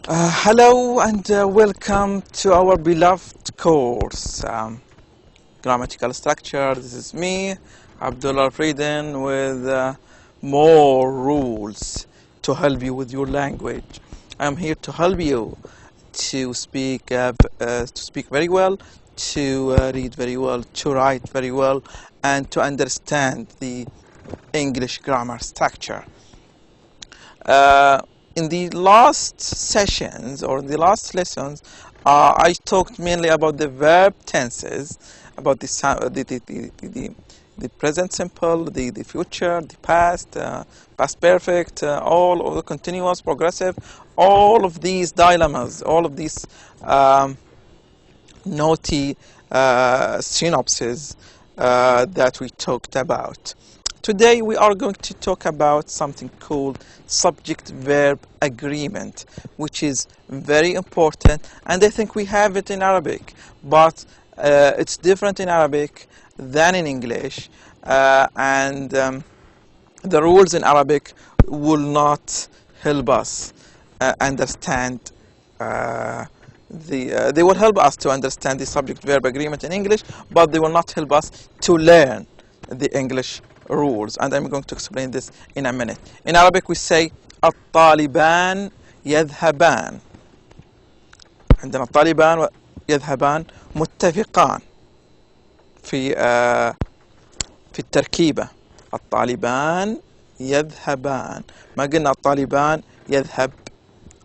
Hello and welcome to our beloved course, Grammatical Structure. This is me, Abdullah Al-Fraidan, with more rules to help you with your language. I'm here to help you to speak very well, to read very well, to write very well, and to understand the English grammar structure. In the last sessions or in the last lessons, I talked mainly about the verb tenses, about the present simple, the future, the past, past perfect, all of the continuous, progressive, all of these dilemmas, all of these naughty synopses that we talked about. Today we are going to talk about something called subject-verb agreement, which is very important, and I think we have it in Arabic, but it's different in Arabic than in English, and the rules in Arabic will not help us understand they will help us to understand the subject-verb agreement in English, but they will not help us to learn the English rules, and I'm going to explain this in a minute. In Arabic we say الطالبان يذهبان. عندنا الطالبان يذهبان متفقان في التركيبة. الطالبان يذهبان، ما قلنا الطالبان يذهب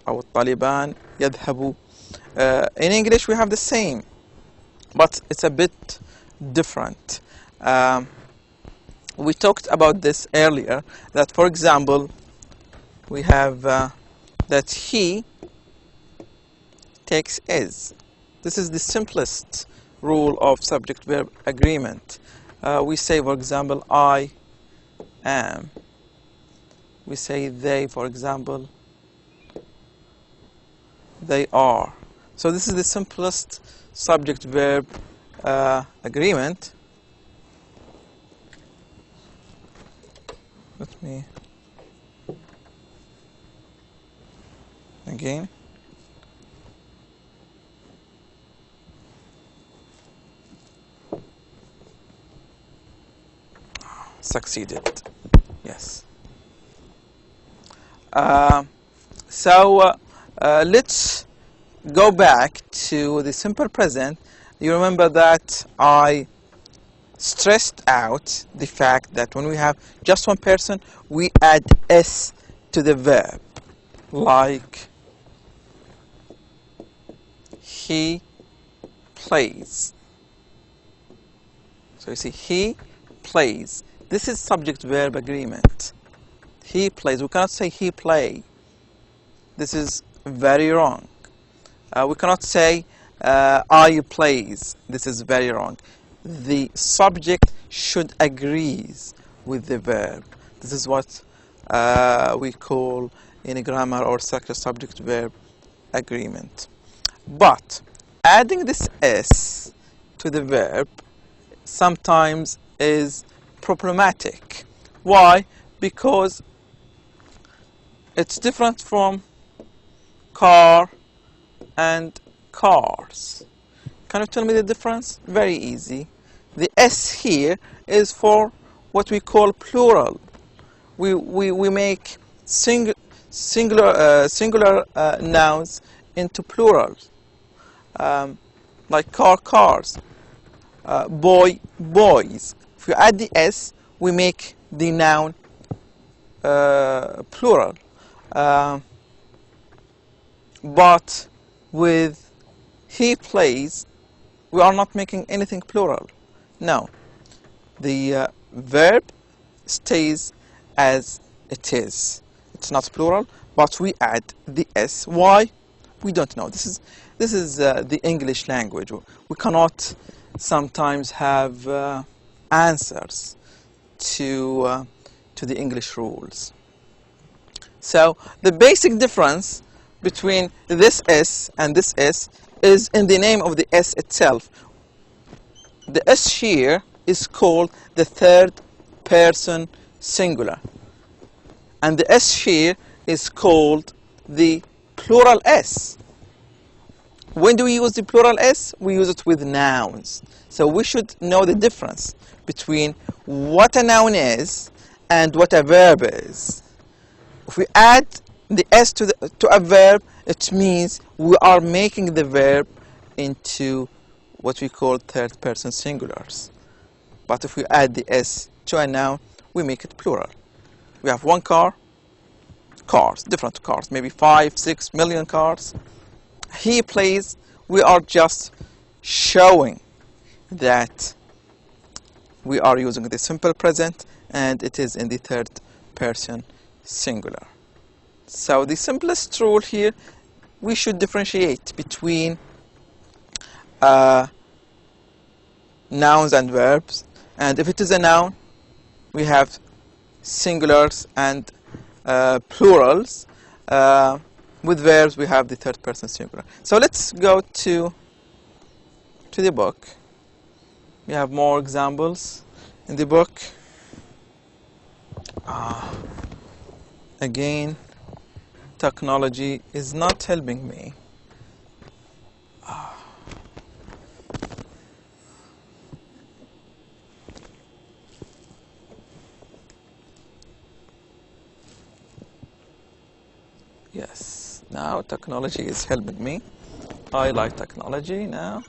أو الطالبان يذهبوا. In English we have the same, but it's a bit different. We talked about this earlier, that for example we have that he takes is. This is the simplest rule of subject-verb agreement. We say, for example, I am. We say they, for example, they are. So this is the simplest subject-verb agreement. Let me again. Succeeded. Yes. So let's go back to the simple present. You remember that I stressed out the fact that when we have just one person, we add s to the verb, like he plays. So you see, he plays. This is subject-verb agreement. He plays. We cannot say he play. This is very wrong. We cannot say I plays. This is very wrong. The subject should agree with the verb. This is what we call in grammar or structure subject-verb agreement. But adding this s to the verb sometimes is problematic. Why? Because it's different from car and cars. Can you tell me the difference? Very easy. The s here is for what we call plural. We make singular nouns into plural, like car, cars, boy, boys. If you add the s, we make the noun plural. But with he plays, we are not making anything plural. No, the verb stays as it is. It's not plural, but we add the s. Why? We don't know. This is the English language. We cannot sometimes have answers to the English rules. So the basic difference between this s and this s is in the name of the s itself. The s here is called the third person singular, and the s here is called the plural S. When do we use the plural S? We use it with nouns. So we should know the difference between what a noun is and what a verb is. If we add the S to a verb, it means we are making the verb into what we call third person singulars. But if we add the S to a noun, we make it plural. We have one car, cars, different cars, maybe 5, 6 million cars. He plays, we are just showing that we are using the simple present and it is in the third person singular. So the simplest rule here, we should differentiate between nouns and verbs. And if it is a noun, we have singulars and plurals. With verbs, we have the third person singular. So let's go to the book. We have more examples in the book. Again, technology is not helping me. Yes, now technology is helping me. I like technology now.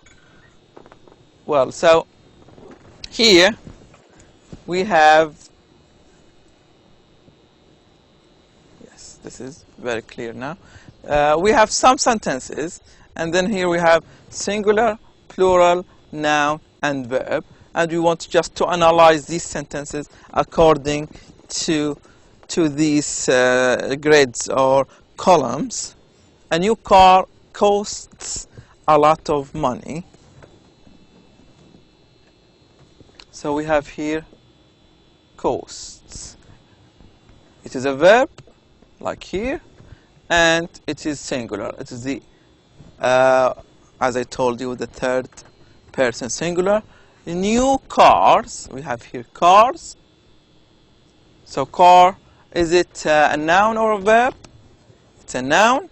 Well, so here we have, yes, this is very clear now. We have some sentences, and then here we have singular, plural, noun, and verb. And we want just to analyze these sentences according to these grids or columns. A new car costs a lot of money. So we have here costs. It is a verb, like here, and it is singular. It is the, as I told you, the third person singular. New cars, we have here cars. So car, is it a noun or a verb? It's a noun.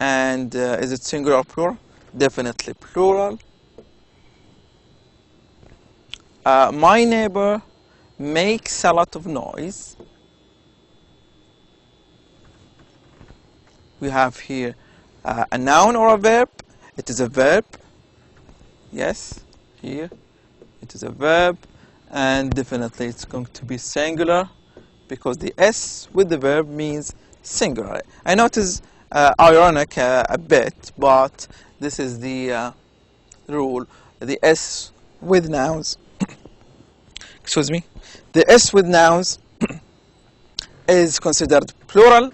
And is it singular or plural? Definitely plural. My neighbor makes a lot of noise. We have here a noun or a verb. It is a verb. Yes, here it is a verb, and definitely it's going to be singular because the S with the verb means singular. I know it is ironic a bit, but this is the rule. The S with nouns, excuse me, the S with nouns is considered plural.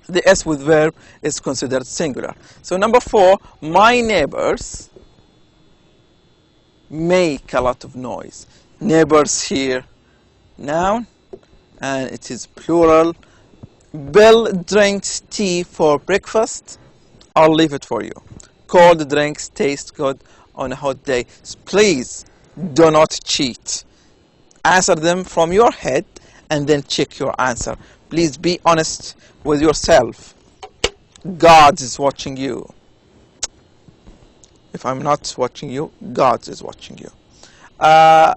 The S with verb is considered singular. So number 4, my neighbors make a lot of noise. Neighbors here, noun, and it is plural. Bill drinks tea for breakfast. I'll leave it for you. Cold drinks taste good on a hot day. Please do not cheat. Answer them from your head and then check your answer. Please be honest with yourself. God is watching you. If I'm not watching you, God is watching you. I'm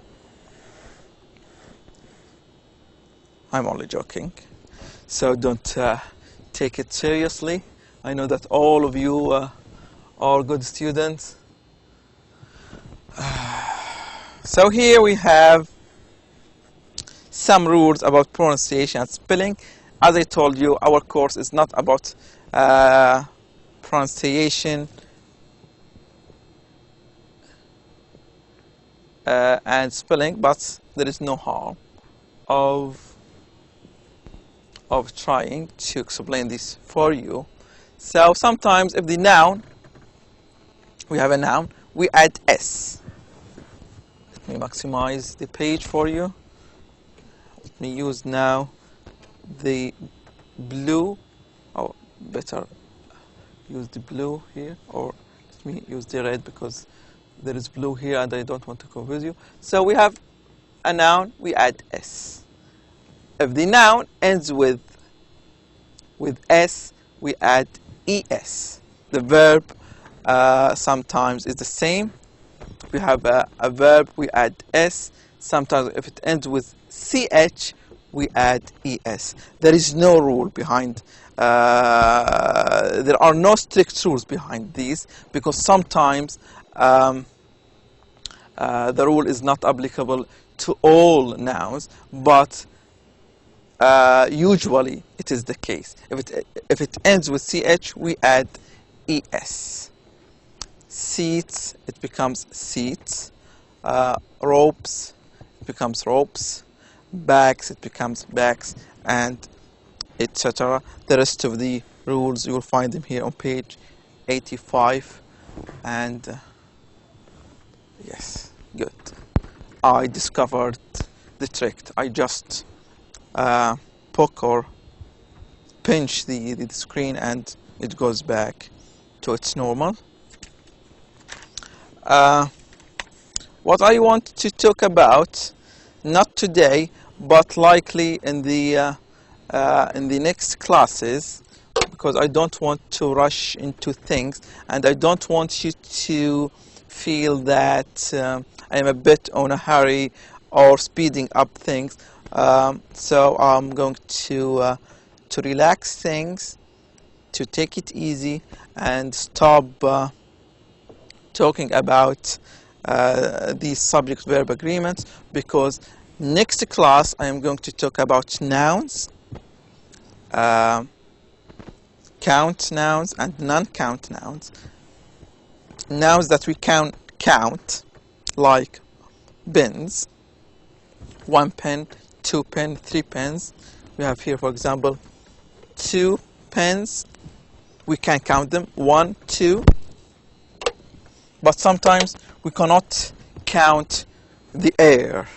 only joking. So don't take it seriously. I know that all of you are good students. So here we have some rules about pronunciation and spelling. As I told you, our course is not about pronunciation and spelling, but there is no harm of trying to explain this for you. So sometimes if the noun, we have a noun, we add S. Let me maximize the page for you. Let me use now the blue, or better use the blue here, or let me use the red because there is blue here and I don't want to confuse you. So we have a noun, we add S. If the noun ends with with s, we add es. The verb sometimes is the same. We have a verb, we add s. Sometimes if it ends with ch, we add es. There is no rule behind, there are no strict rules behind these, because sometimes the rule is not applicable to all nouns, but usually it is the case. If it ends with ch, we add es. Seats, it becomes seats. Ropes, it becomes ropes. Bags, it becomes bags, and etc. The rest of the rules, you will find them here on page 85. And yes, good. I discovered the trick. I just poke or pinch the screen and it goes back to its normal. What I want to talk about, not today, but likely in the next classes, because I don't want to rush into things, and I don't want you to feel that I am a bit on a hurry or speeding up things. So I'm going to relax things, to take it easy, and stop talking about these subject-verb agreements, because next class I am going to talk about nouns, count nouns and non-count nouns. Nouns that we count, like pens, 1 pen, 2 pen, 3 pens. We have here, for example, 2 pens. We can count them, 1, 2. But sometimes we cannot count the air.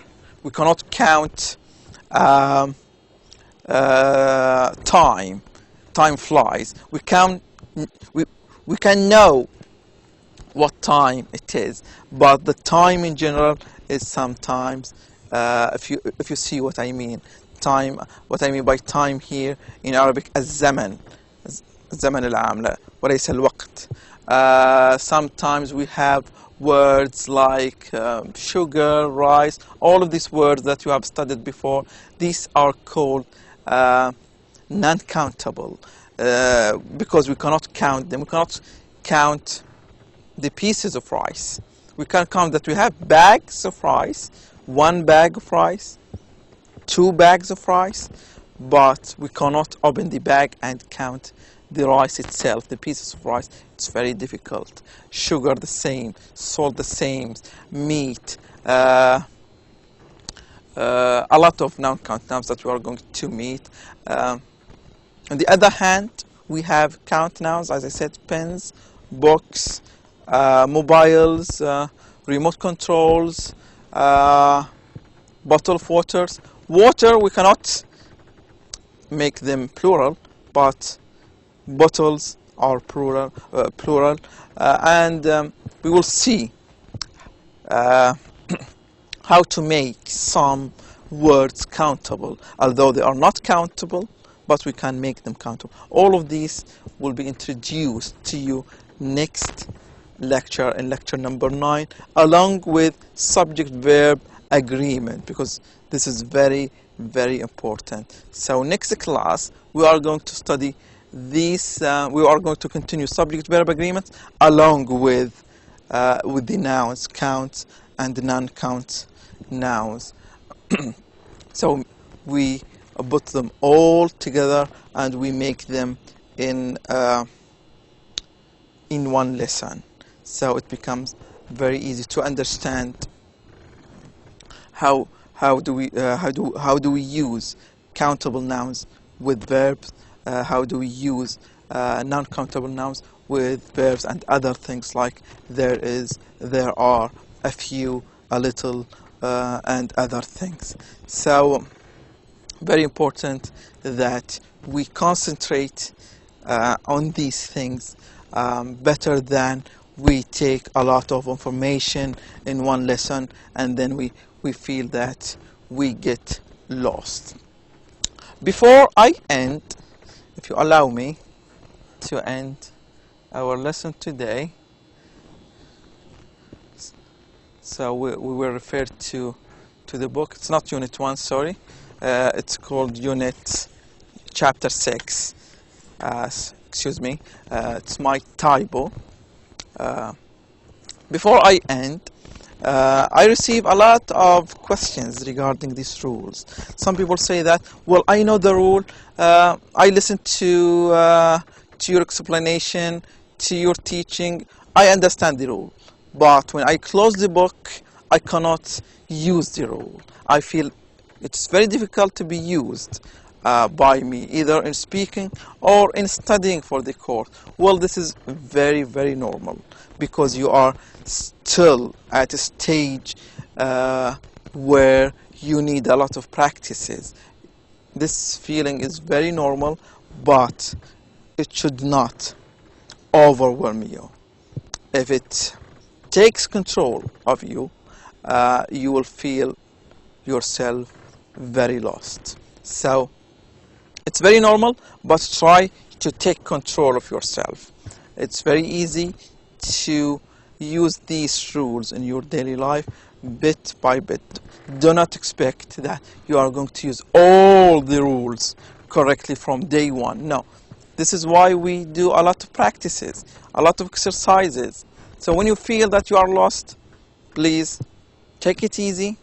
We cannot count time. Time flies. We can know what time it is, but the time in general is sometimes, if you see what I mean, time. What I mean by time here in Arabic, الزمن العام وليس الوقت. Sometimes we have words like sugar, rice, all of these words that you have studied before. These are called non-countable, because we cannot count them. We cannot count the pieces of rice. We can count that we have bags of rice, 1 bag of rice, 2 bags of rice, but we cannot open the bag and count the rice itself, the pieces of rice. It's very difficult. Sugar the same, salt the same, meat, a lot of non-count nouns that we are going to meet. On the other hand, we have count nouns, as I said, pens, books, mobiles, remote controls, bottle of waters. Water, we cannot make them plural, but bottles are plural, and we will see how to make some words countable, although they are not countable, but we can make them countable. All of these will be introduced to you next lecture, in lecture number 9, along with subject-verb agreement, because this is very, very important. So next class we are going to study these. We are going to continue subject-verb agreements along with the nouns, counts and non-count nouns. So we put them all together and we make them in one lesson. So it becomes very easy to understand how do we use countable nouns with verbs, how do we use non-countable nouns with verbs, and other things like there is, there are, a few, a little, and other things. So very important that we concentrate on these things, better than we take a lot of information in one lesson and then we feel that we get lost. Before I end, if you allow me to end our lesson today. So we will refer to the book. It's not Unit 1, sorry. It's called Unit Chapter 6. Excuse me. It's my typo. Before I end, I receive a lot of questions regarding these rules. Some people say that, well, I know the rule. I listened to your explanation, to your teaching. I understand the rule. But when I close the book, I cannot use the rule. I feel it's very difficult to be used by me, either in speaking or in studying for the course. Well, this is very, very normal, because you are still at a stage where you need a lot of practices. This feeling is very normal, but it should not overwhelm you. If it takes control of you, you will feel yourself very lost. So it's very normal, but try to take control of yourself. It's very easy to use these rules in your daily life bit by bit. Do not expect that you are going to use all the rules correctly from day one. No. This is why we do a lot of practices, a lot of exercises. So when you feel that you are lost, please take it easy,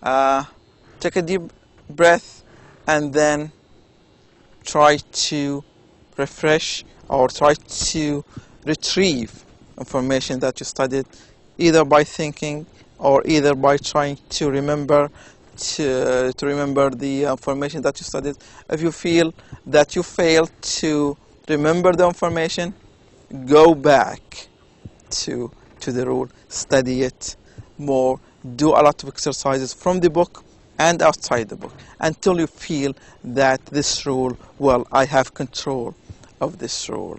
take a deep breath, and then try to refresh or try to retrieve information that you studied, either by thinking or either by trying to remember the information that you studied. If you feel that you failed to remember the information, go back to the rule, study it more, do a lot of exercises from the book and outside the book until you feel that this rule, well, I have control of this rule.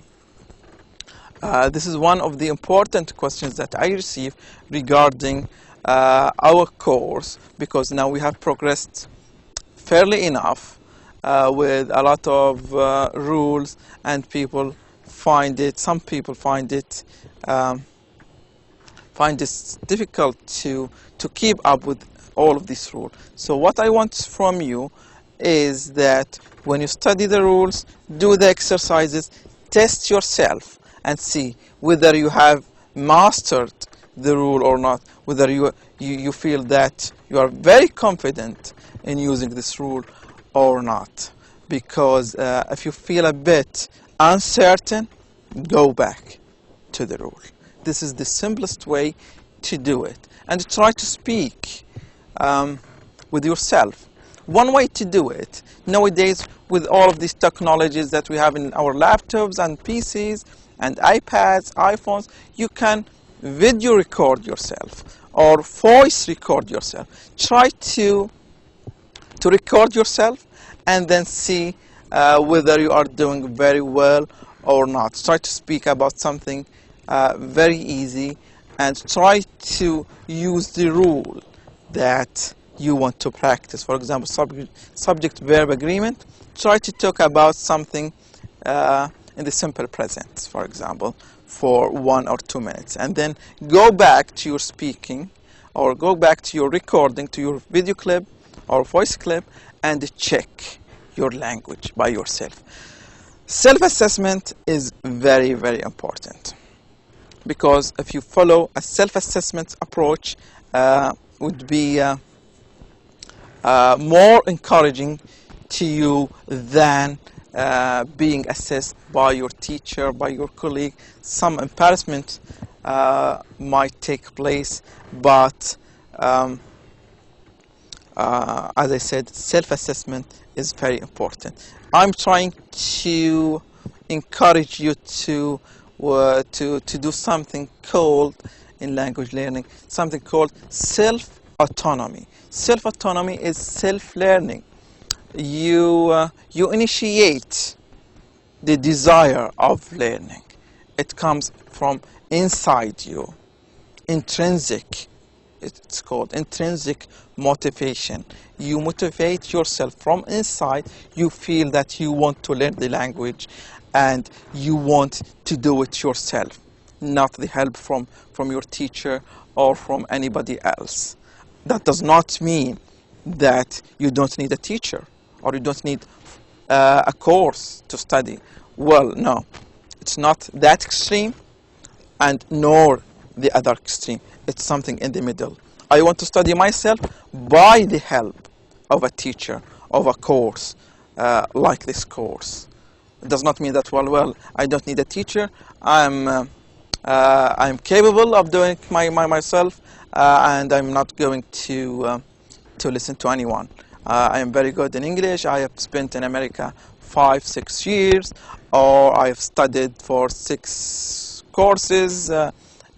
This is one of the important questions that I receive regarding our course, because now we have progressed fairly enough with a lot of rules, and some people find it difficult to keep up with all of these rules. So what I want from you is that when you study the rules, do the exercises, test yourself and see whether you have mastered the rule or not, whether you feel that you are very confident in using this rule or not. Because if you feel a bit uncertain, go back to the rule. This is the simplest way to do it. And try to speak with yourself. One way to do it, nowadays with all of these technologies that we have in our laptops and PCs and iPads, iPhones, you can video record yourself or voice record yourself. Try to record yourself and then see whether you are doing very well or not. Try to speak about something very easy and try to use the rule that you want to practice. For example, subject-verb agreement. Try to talk about something in the simple present, for example, for 1 or 2 minutes, and then go back to your speaking or go back to your recording, to your video clip or voice clip, and check your language by yourself. Self-assessment is very, very important, because if you follow a self-assessment approach, would be more encouraging to you than being assessed by your teacher, by your colleague. Some embarrassment might take place, but as I said, self-assessment is very important. I'm trying to encourage you to do something called, in language learning, something called self-autonomy. Self-autonomy is self-learning. You initiate the desire of learning. It comes from inside you. Intrinsic It's called intrinsic motivation. You motivate yourself from inside. You feel that you want to learn the language and you want to do it yourself, not the help from your teacher or from anybody else. That does not mean that you don't need a teacher or you don't need a course to study. Well, no, it's not that extreme and nor the other extreme. It's something in the middle. I want to study myself by the help of a teacher, of a course like this course. It does not mean that, well, I don't need a teacher. I'm capable of doing myself, and I'm not going to listen to anyone. I am very good in English. I have spent in America 5-6 years, or I have studied for 6 courses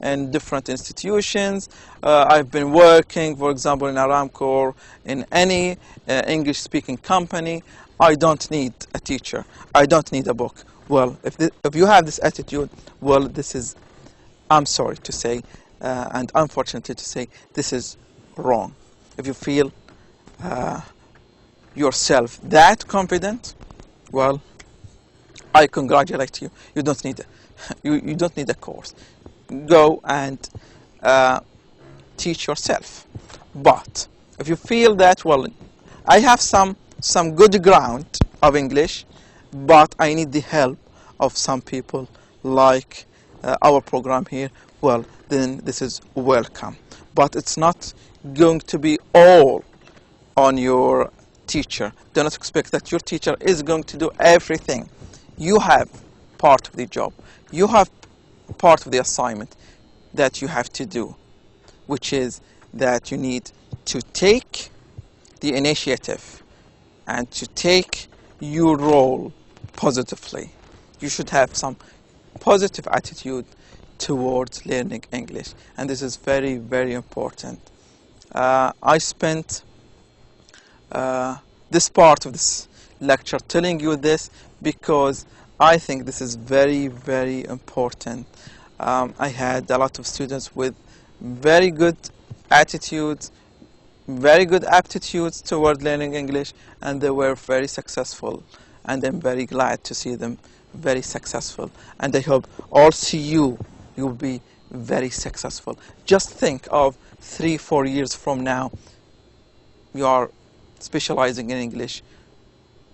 in different institutions. I've been working, for example, in Aramco, in any English-speaking company. I don't need a teacher. I don't need a book. Well, if you have this attitude, well, this is, I'm sorry to say, and unfortunately to say, this is wrong. If you feel yourself that confident, well, I congratulate you. You don't need you don't need a course. Go and teach yourself. But if you feel that, well, I have some good ground of English, but I need the help of some people like our program here, well, then this is welcome. But it's not going to be all on your teacher. Do not expect that your teacher is going to do everything. You have part of the job. You have part of the assignment that you have to do, which is that you need to take the initiative and to take your role positively. You should have some positive attitude towards learning English, and this is very, very important. I spent this part of this lecture telling you this because I think this is very, very important. I had a lot of students with very good attitudes, very good aptitudes toward learning English, and they were very successful, and I'm very glad to see them very successful, and I hope also you will be very successful. Just think of 3-4 years from now, you are specializing in English,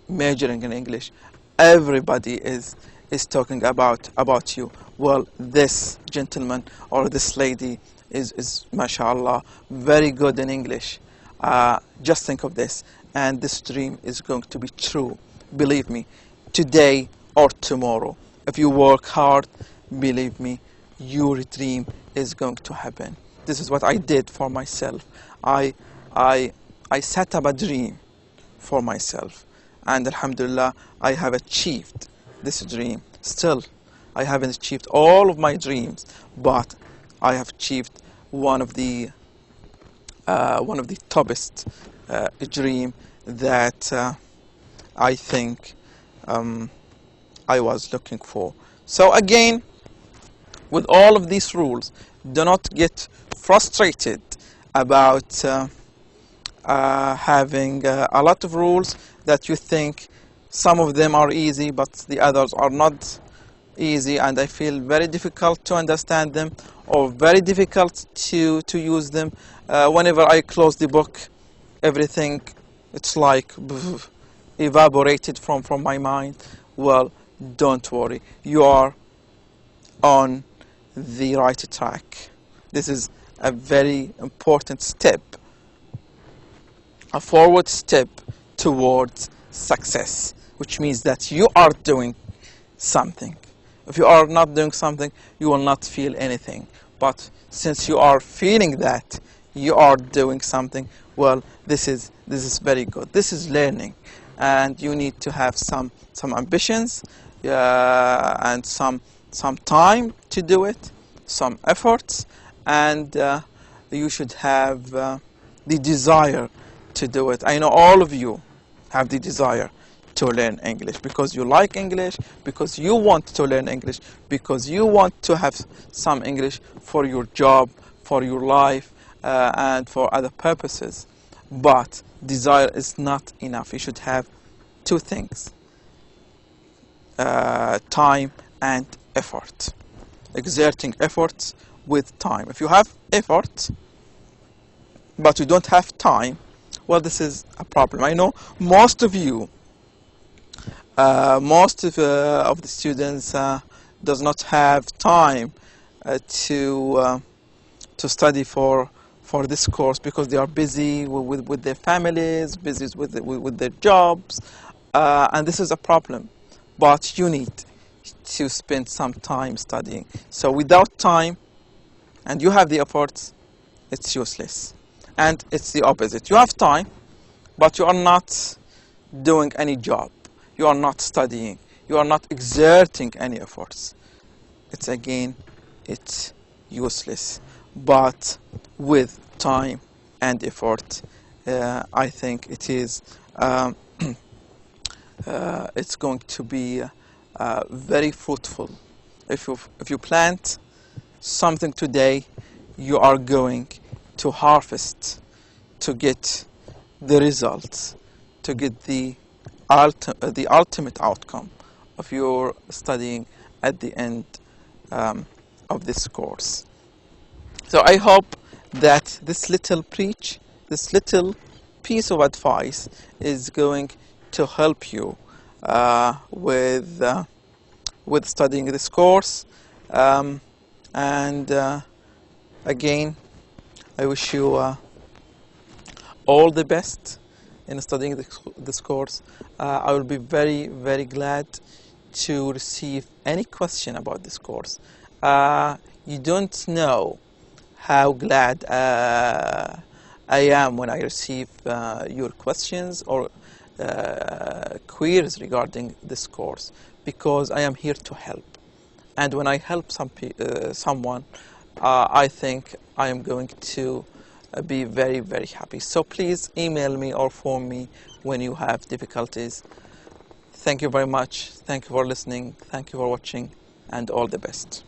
majoring in English. Everybody is talking about you. Well, this gentleman or this lady is mashallah very good in English. Just think of this, and this dream is going to be true. Believe me, today or tomorrow. If you work hard, believe me, your dream is going to happen. This is what I did for myself. I set up a dream for myself, and alhamdulillah, I have achieved this dream. Still, I haven't achieved all of my dreams, but I have achieved one of the toppest dream that I think I was looking for. So again, with all of these rules, do not get frustrated about having a lot of rules that you think some of them are easy, but the others are not easy, and I feel very difficult to understand them or very difficult to use them. Whenever I close the book, everything, it's like evaporated from my mind. Well, don't worry, you are on the right track. This is a very important step, a forward step towards success, which means that you are doing something. If you are not doing something, you will not feel anything. But since you are feeling that you are doing something, well, this is very good. This is learning, and you need to have some ambitions and some time to do it, some efforts, and you should have the desire to do it. I know all of you have the desire to learn English because you like English, because you want to learn English, because you want to have some English for your job, for your life, and for other purposes. But desire is not enough. You should have two things: time and effort. Exerting efforts with time. If you have effort but you don't have time, well, this is a problem. I know most of you, most of the students does not have time to study for this course because they are busy with their families, busy with their jobs, and this is a problem. But you need to spend some time studying. So without time, and you have the efforts, it's useless. And it's the opposite. You have time, but you are not doing any job. You are not studying. You are not exerting any efforts. It's useless. But with time and effort, I think it is it's going to be very fruitful. If you plant something today, you are going to harvest, to get the results, to get the ultimate outcome of your studying at the end of this course. So I hope that this little piece of advice is going to help you with studying this course. Again, I wish you all the best in studying this course. I will be very, very glad to receive any question about this course. You don't know how glad I am when I receive your questions or queries regarding this course, because I am here to help. And when I help someone, I think I am going to be very, very happy. So please email me or phone me when you have difficulties. Thank you very much. Thank you for listening. Thank you for watching, and all the best.